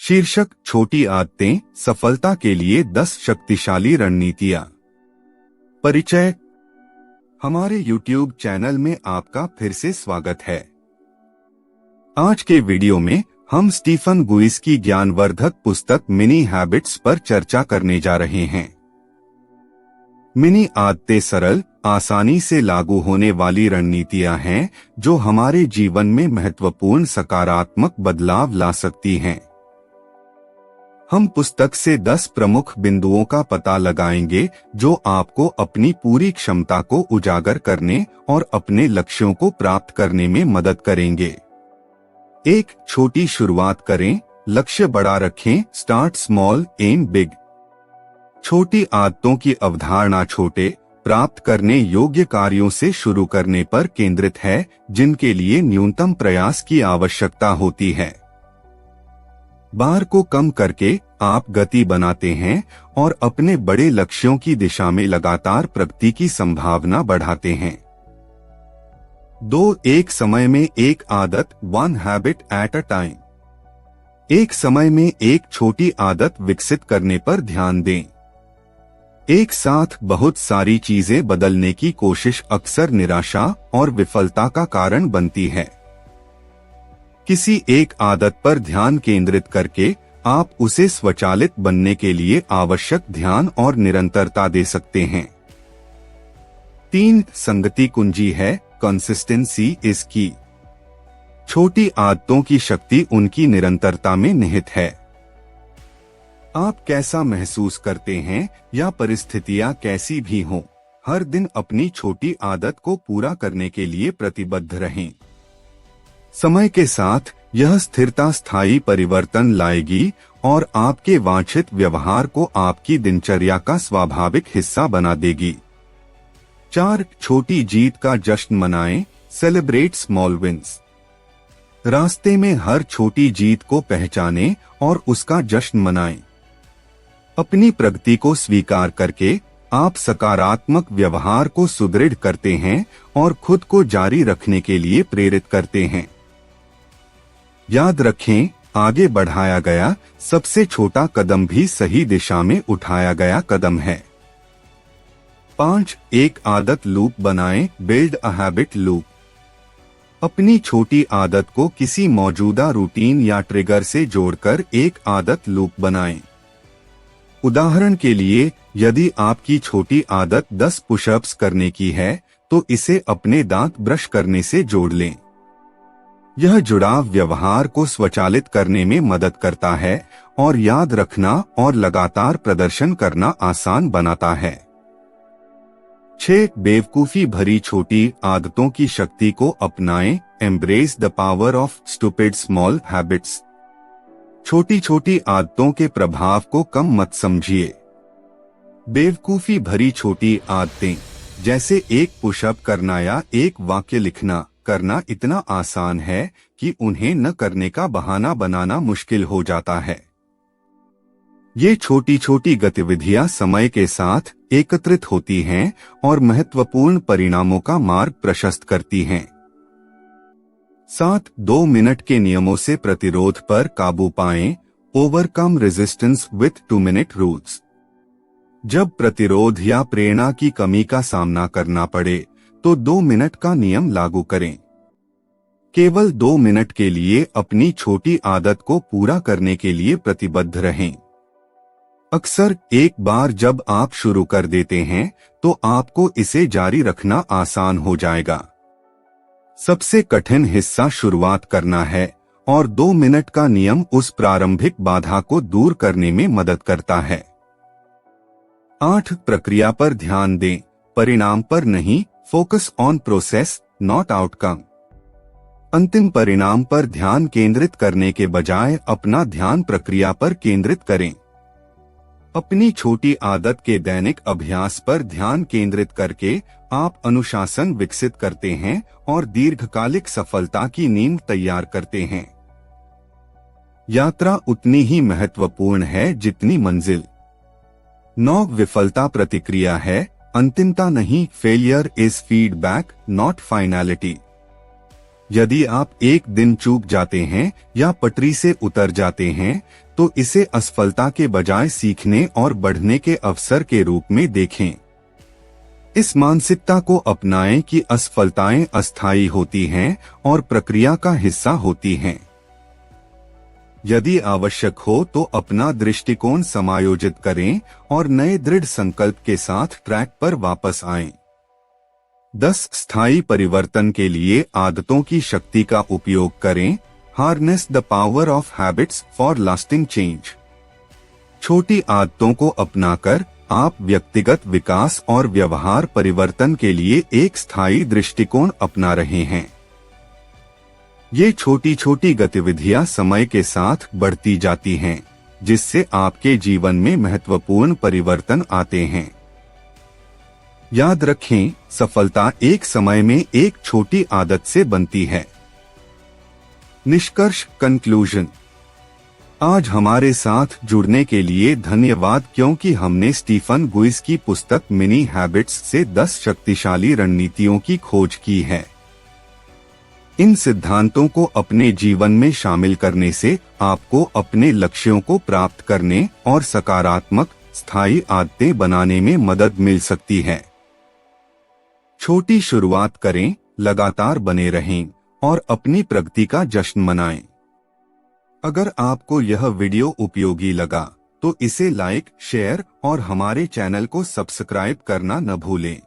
शीर्षक छोटी आदतें सफलता के लिए 10 शक्तिशाली रणनीतियां। परिचय। हमारे YouTube चैनल में आपका फिर से स्वागत है। आज के वीडियो में हम स्टीफन गुइस की ज्ञानवर्धक पुस्तक मिनी हैबिट्स पर चर्चा करने जा रहे हैं। मिनी आदतें सरल, आसानी से लागू होने वाली रणनीतियां हैं जो हमारे जीवन में महत्वपूर्ण सकारात्मक बदलाव ला सकती हैं। हम पुस्तक से 10 प्रमुख बिंदुओं का पता लगाएंगे जो आपको अपनी पूरी क्षमता को उजागर करने और अपने लक्ष्यों को प्राप्त करने में मदद करेंगे। एक छोटी शुरुआत करें, लक्ष्य बड़ा रखें। Start small, am big. छोटी आदतों की अवधारणा छोटे, प्राप्त करने योग्य कार्यों से शुरू करने पर केंद्रित है, जिनके लिए न्यूनतम प्रयास की आवश्यकता होती है। बार को कम करके आप गति बनाते हैं और अपने बड़े लक्ष्यों की दिशा में लगातार प्रगति की संभावना बढ़ाते हैं। 2. एक समय में एक आदत, one habit at a time. एक समय में एक छोटी आदत विकसित करने पर ध्यान दें। एक साथ बहुत सारी चीजें बदलने की कोशिश अक्सर निराशा और विफलता का कारण बनती है। किसी एक आदत पर ध्यान केंद्रित करके आप उसे स्वचालित बनने के लिए आवश्यक ध्यान और निरंतरता दे सकते हैं। 3. संगति कुंजी है, कंसिस्टेंसी इज की। छोटी आदतों की शक्ति उनकी निरंतरता में निहित है। आप कैसा महसूस करते हैं या परिस्थितियां कैसी भी हों, हर दिन अपनी छोटी आदत को पूरा करने के लिए प्रतिबद्ध रहें। समय के साथ यह स्थिरता स्थायी परिवर्तन लाएगी और आपके वांछित व्यवहार को आपकी दिनचर्या का स्वाभाविक हिस्सा बना देगी। 4. छोटी जीत का जश्न मनाएं, सेलिब्रेट स्मॉल विंस। रास्ते में हर छोटी जीत को पहचानें और उसका जश्न मनाएं। अपनी प्रगति को स्वीकार करके आप सकारात्मक व्यवहार को सुदृढ़ करते हैं और खुद को जारी रखने के लिए प्रेरित करते हैं। याद रखें, आगे बढ़ाया गया सबसे छोटा कदम भी सही दिशा में उठाया गया कदम है। 5. एक आदत लूप बनाएं, बिल्ड अ हैबिट लूप। अपनी छोटी आदत को किसी मौजूदा रूटीन या ट्रिगर से जोड़कर एक आदत लूप बनाएं। उदाहरण के लिए, यदि आपकी छोटी आदत 10 पुशअप्स करने की है, तो इसे अपने दांत ब्रश करने से जोड़ लें। यह जुड़ाव व्यवहार को स्वचालित करने में मदद करता है और याद रखना और लगातार प्रदर्शन करना आसान बनाता है। 6. बेवकूफी भरी छोटी आदतों की शक्ति को अपनाएं, embrace the power of stupid small habits. छोटी छोटी आदतों के प्रभाव को कम मत समझिए। बेवकूफी भरी छोटी आदतें जैसे एक पुशअप करना या एक वाक्य लिखना करना इतना आसान है कि उन्हें न करने का बहाना बनाना मुश्किल हो जाता है। ये छोटी छोटी गतिविधियां समय के साथ एकत्रित होती हैं और महत्वपूर्ण परिणामों का मार्ग प्रशस्त करती हैं। 7. 2 मिनट के नियमों से प्रतिरोध पर काबू पाएं, overcome resistance with 2 minute rules. जब प्रतिरोध या प्रेरणा की कमी का सामना करना पड़े तो 2 मिनट का नियम लागू करें। केवल 2 मिनट के लिए अपनी छोटी आदत को पूरा करने के लिए प्रतिबद्ध रहें। अक्सर एक बार जब आप शुरू कर देते हैं तो आपको इसे जारी रखना आसान हो जाएगा। सबसे कठिन हिस्सा शुरुआत करना है और 2 मिनट का नियम उस प्रारंभिक बाधा को दूर करने में मदद करता है। 8. प्रक्रिया पर ध्यान दें, परिणाम पर नहीं। Focus on process, not outcome. अंतिम परिणाम पर ध्यान केंद्रित करने के बजाय अपना ध्यान प्रक्रिया पर केंद्रित करें। अपनी छोटी आदत के दैनिक अभ्यास पर ध्यान केंद्रित करके आप अनुशासन विकसित करते हैं और दीर्घकालिक सफलता की नींव तैयार करते हैं। यात्रा उतनी ही महत्वपूर्ण है जितनी मंजिल। 9. विफलता प्रतिक्रिया है, अंतिमता नहीं। Failure is feedback, not finality. यदि आप एक दिन चूक जाते हैं या पटरी से उतर जाते हैं तो इसे असफलता के बजाय सीखने और बढ़ने के अवसर के रूप में देखें। इस मानसिकता को अपनाएं कि असफलताएं अस्थायी होती हैं और प्रक्रिया का हिस्सा होती हैं। यदि आवश्यक हो तो अपना दृष्टिकोण समायोजित करें और नए दृढ़ संकल्प के साथ ट्रैक पर वापस आएं। 10 स्थायी परिवर्तन के लिए आदतों की शक्ति का उपयोग करें। Harness the power of habits for lasting change. छोटी आदतों को अपनाकर आप व्यक्तिगत विकास और व्यवहार परिवर्तन के लिए एक स्थायी दृष्टिकोण अपना रहे हैं। ये छोटी छोटी गतिविधियां समय के साथ बढ़ती जाती हैं, जिससे आपके जीवन में महत्वपूर्ण परिवर्तन आते हैं। याद रखें, सफलता एक समय में एक छोटी आदत से बनती है। निष्कर्ष, कंक्लूजन। आज हमारे साथ जुड़ने के लिए धन्यवाद, क्योंकि हमने स्टीफन गुइस की पुस्तक मिनी हैबिट्स से 10 शक्तिशाली रणनीतियों की खोज की है। इन सिद्धांतों को अपने जीवन में शामिल करने से आपको अपने लक्ष्यों को प्राप्त करने और सकारात्मक, स्थायी आदतें बनाने में मदद मिल सकती है। छोटी शुरुआत करें, लगातार बने रहें और अपनी प्रगति का जश्न मनाएं। अगर आपको यह वीडियो उपयोगी लगा तो इसे लाइक, शेयर और हमारे चैनल को सब्सक्राइब करना न भूलें।